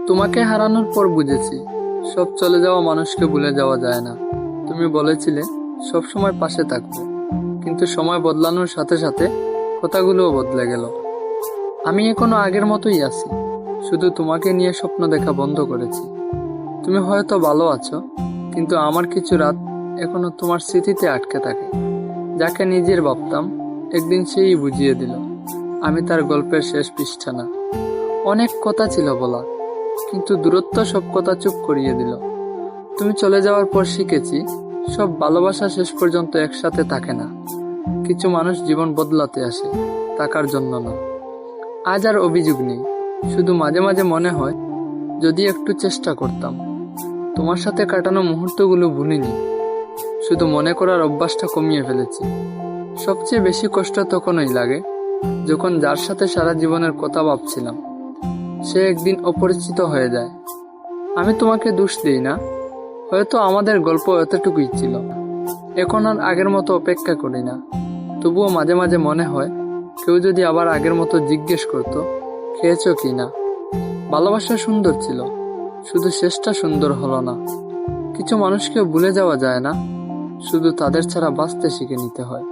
তোমাকে হারানোর পর বুঝেছি সব চলে যাওয়া মানুষকে ভুলে যাওয়া যায় না। তুমি বলেছিলে সব সময় পাশে থাকবে, কিন্তু সময় বদলানোর সাথে সাথে কথাগুলোও বদলে গেল। আমি এখনো আগের মতোই আছি, শুধু তোমাকে নিয়ে স্বপ্ন দেখা বন্ধ করেছি। তুমি হয়তো ভালো আছো, কিন্তু আমার কিছু রাত এখনো তোমার স্মৃতিতে আটকে থাকে। যাকে নিজের ভাবতাম একদিন সেই বুঝিয়ে দিল আমি তার গল্পের শেষ পৃষ্ঠা না। অনেক কথা ছিল বলা, কিন্তু দূরত্ব সব কথা চুপ করিয়ে দিল। তুমি চলে যাওয়ার পর শিখেছি সব ভালোবাসা শেষ পর্যন্ত একসাথে থাকে না। কিছু মানুষ জীবন বদলাতে আসে, টাকার জন্য না। আজ আর অভিযোগ নেই, শুধু মাঝে মাঝে মনে হয় যদি একটু চেষ্টা করতাম। তোমার সাথে কাটানো মুহূর্তগুলো ভুলিনি, শুধু মনে করার অভ্যাসটা কমিয়ে ফেলেছি। সবচেয়ে বেশি কষ্ট তখনই লাগে যখন যার সাথে সারা জীবনের কথা ভাবছিলাম সে একদিন অপরিচিত হয়ে যায়। আমি তোমাকে দোষ দিই না, হয়তো আমাদের গল্প এতটুকুই ছিল। এখন আর আগের মতো অপেক্ষা করি না, তবুও মাঝে মাঝে মনে হয় কেউ যদি আবার আগের মতো জিজ্ঞেস করতো খেয়েছো কি না। ভালোবাসা সুন্দর ছিল, শুধু শেষটা সুন্দর হলো না। কিছু মানুষকে ভুলে যাওয়া যায় না, শুধু তাদের ছাড়া বাঁচতে শিখে নিতে হয়।